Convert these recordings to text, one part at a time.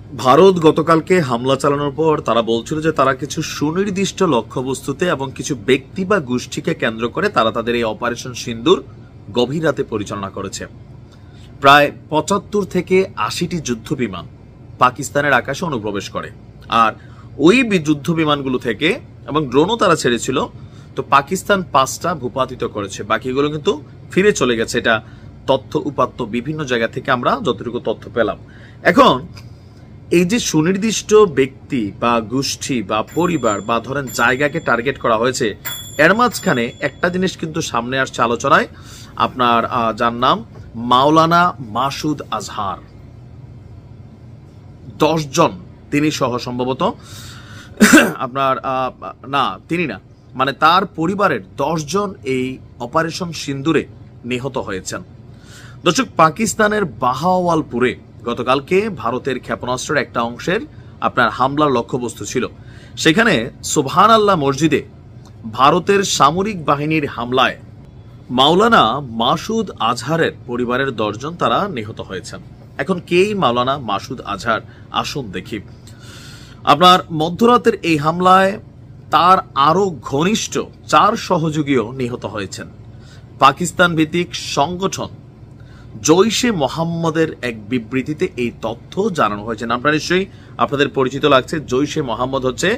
ভারত গতকালকে হামলা চালানোর পর তারা বলছিল যে তারা কিছু সুনির্দিষ্ট লক্ষ্যবস্তুতে এবং কিছু ব্যক্তি বা গোষ্ঠীকে কেন্দ্র করে তারা তাদের এই অপারেশন সিন্দুর গভীর রাতে পরিচালনা করেছে। প্রায় ৭৫ থেকে ৮০টি যুদ্ধ বিমান পাকিস্তানের আকাশে অনুপ্রবেশ করে, আর ওই যুদ্ধ বিমানগুলো থেকে এবং ড্রোনও তারা ছেড়েছিল। তো পাকিস্তান ৫টা ভূপাতিত করেছে, বাকিগুলো কিন্তু ফিরে চলে গেছে। এটা তথ্য উপাত্ত বিভিন্ন জায়গা থেকে আমরা যতটুকু তথ্য পেলাম। এখন এই যে সুনির্দিষ্ট ব্যক্তি বা গোষ্ঠী বা পরিবার বা ধরেন জায়গাকে টার্গেট করা হয়েছে, এর মাঝখানে একটা জিনিস কিন্তু সামনে আসছে আলোচনায়, আপনার যার নাম মাওলানা মাসুদ আজহার। ১০ জন তিনি সহ সম্ভবত আপনার না তিনি না মানে তার পরিবারের ১০ জন এই অপারেশন সিন্দুরে নিহত হয়েছেন। দর্শক, পাকিস্তানের বাহাওয়ালপুরে গতকালকে ভারতের ক্ষেপণাস্ত্রের একটা অংশের আপনার হামলার লক্ষ্যবস্তু ছিল। সেখানে সুবহানাল্লাহ মসজিদে ভারতের সামরিক বাহিনীর হামলায় মাওলানা মাসুদ আজহারের পরিবারের ১০ জন তারা নিহত হয়েছেন। এখন কেই মাওলানা মাসুদ আজহার, আসুন দেখি। আপনার মধ্যরাতের এই হামলায় তার আরো ঘনিষ্ঠ ৪ সহযোগীও নিহত হয়েছেন। পাকিস্তান ভিত্তিক সংগঠন জৈশে মোহাম্মদের এক বিবৃতিতে এই তথ্য জানানো হয়েছে। আপনারা নিশ্চয়ই আপনাদের পরিচিত লাগছে। জৈশে মোহাম্মদ হচ্ছে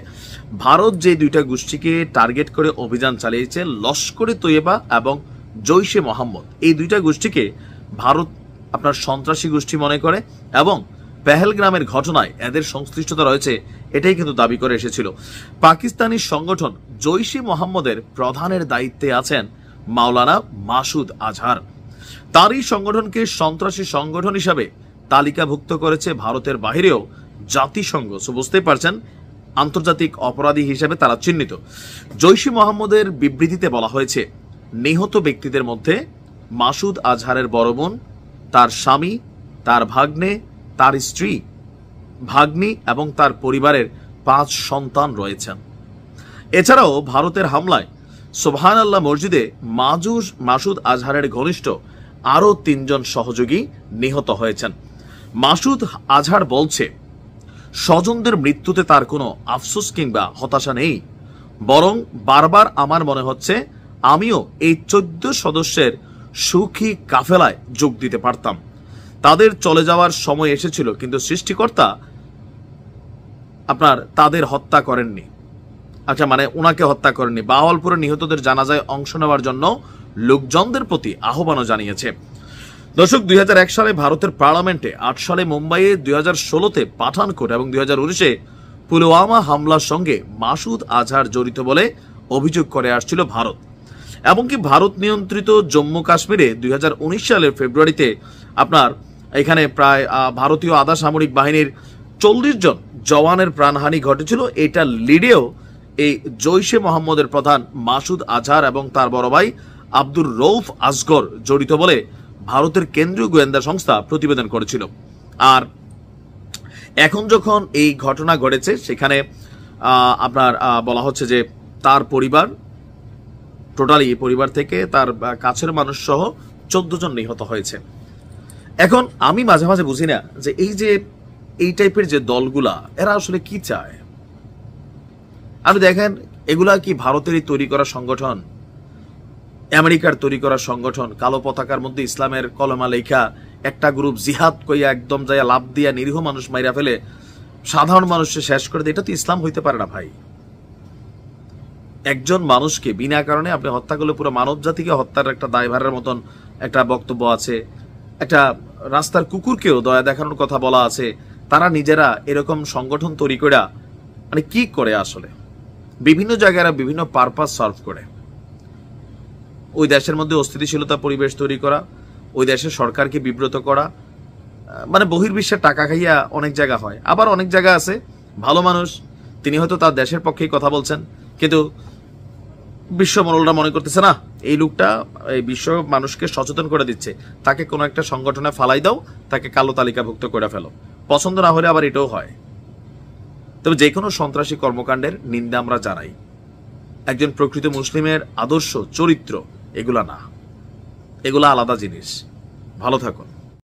ভারত যে দুইটা গোষ্ঠীকে টার্গেট করে অভিযান চালিয়েছে, লস্করে তৈয়বা এবং জৈশে মোহাম্মদ, এই দুইটা গোষ্ঠীকে ভারত আপনার সন্ত্রাসী গোষ্ঠী মনে করে এবং পেহেলগ্রামের ঘটনায় এদের সংশ্লিষ্টতা রয়েছে, এটাই কিন্তু দাবি করে এসেছিল। পাকিস্তানি সংগঠন জৈশে মোহাম্মদের প্রধানের দায়িত্বে আছেন মাওলানা মাসুদ আজহার। তারই সংগঠনকে সন্ত্রাসী সংগঠন হিসাবে তালিকাভুক্ত করেছে ভারতের বাইরেও জাতিসংঘ। বুঝতেই পারছেন, আন্তর্জাতিক অপরাধী হিসেবে তারা চিহ্নিত। জৈশে মোহাম্মদের বিবৃতিতে বলা হয়েছে, নিহত ব্যক্তিদের মধ্যে মাসুদ আজহারের বড় বোন, তার স্বামী, তার ভাগ্নে, তার স্ত্রী, ভাগ্নি এবং তার পরিবারের ৫ সন্তান রয়েছেন। এছাড়াও ভারতের হামলায় সুবহানাল্লাহ মসজিদে মাসুদ আজহারের ঘনিষ্ঠ আরো ৩ জন সহযোগী নিহত হয়েছেন। মাসুদ আজহার বলছে, স্বজনদের মৃত্যুতে তার কোনো আফসোস কিংবা হতাশা নেই, বরং বারবার আমার মনে হচ্ছে আমিও এই ১৪ সদস্যের সুখী কাফেলায় যোগ দিতে পারতাম। তাদের চলে যাওয়ার সময় এসেছিল, কিন্তু সৃষ্টিকর্তা আপনার তাদের হত্যা করেননি। আচ্ছা, মানে ওনাকে হত্যা করেননি। বাহাওয়ালপুরে নিহতদের জানাজায় অংশ নেওয়ার জন্য লোকজনদের প্রতি আহ্বানও জানিয়েছে। দর্শক, ২০০১ সালে ভারতের পার্লামেন্টে, ৮ সালে মুম্বাইয়ে, ২০১৬তে পাঠানকোট এবং ২০১৯-এ পুলওয়ামা হামলার সঙ্গে মাসুদ আজহার জড়িত বলে অভিযোগ করে আসছিল ভারত। এমনকি ভারত নিয়ন্ত্রিত জম্মু কাশ্মীরে ২০১৯ সালের ফেব্রুয়ারিতে আপনার এখানে প্রায় ভারতীয় আধা সামরিক বাহিনীর ৪০ জন জওয়ানের প্রাণহানি ঘটেছিল। এটা লিডেও এই জৈশে মোহাম্মদের প্রধান মাসুদ আজহার এবং তার বড় ভাই আব্দুর রৌফ আসগর জড়িত বলে ভারতের কেন্দ্রীয় গোয়েন্দা সংস্থা প্রতিবেদন করেছিল। আর এখন যখন এই ঘটনা ঘটেছে, সেখানে আপনার বলা হচ্ছে যে তার পরিবার, টোটালি পরিবার থেকে তার কাছের মানুষ সহ ১৪ জন নিহত হয়েছে। এখন আমি মাঝে মাঝে বুঝি না যে এই টাইপের যে দলগুলা, এরা আসলে কি চায়। আপনি দেখেন, এগুলা কি ভারতেরই তৈরি করা সংগঠন, আমেরিকার তৈরি করা সংগঠন? কালো পতাকার মধ্যে ইসলামের কলমা লেখা একটা গ্রুপ জিহাদ কইয়া একদম যাইয়া লাভ দিয়া নিরীহ মানুষ মাইরা ফেলে, সাধারণ মানুষকে শেষ করে দেয়। এটা তো ইসলাম হইতে পারে না ভাই। একজন মানুষকে বিনা কারণে আপনি হত্যা করলে পুরো মানব জাতিকে হত্যার একটা দায়ভারের মতন একটা বক্তব্য আছে। একটা রাস্তার কুকুরকেও দয়া দেখানোর কথা বলা আছে। তারা নিজেরা এরকম সংগঠন তৈরি করে মানে কি করে আসলে? বিভিন্ন জায়গায় বিভিন্ন পারপাস সার্ভ করে। ওই দেশের মধ্যে অস্থিতিশীলতা পরিবেশ তৈরি করা, ওই দেশের সরকারকে বিব্রত করা, মানে বহির্বিশ্বের টাকা খাইয়া অনেক জায়গা হয়। আবার অনেক জায়গা আছে ভালো মানুষ, তিনি হয়তো তার দেশের পক্ষেই কথা বলছেন, কিন্তু বিশ্ব মনোলরা মনে করতেছে না এই লোকটা এই বিশ্ব মানুষকে সচেতন করে দিচ্ছে, তাকে কোনো একটা সংগঠনে ফালাই দাও, তাকে কালো তালিকাভুক্ত করে ফেলো। পছন্দ না হলে আবার এটাও হয়। তবে যে কোনো সন্ত্রাসী কর্মকাণ্ডের নিন্দা আমরা জানাই। একজন প্রকৃত মুসলিমের আদর্শ চরিত্র এগুলা না, এগুলা আলাদা জিনিস। ভালো থাকুন।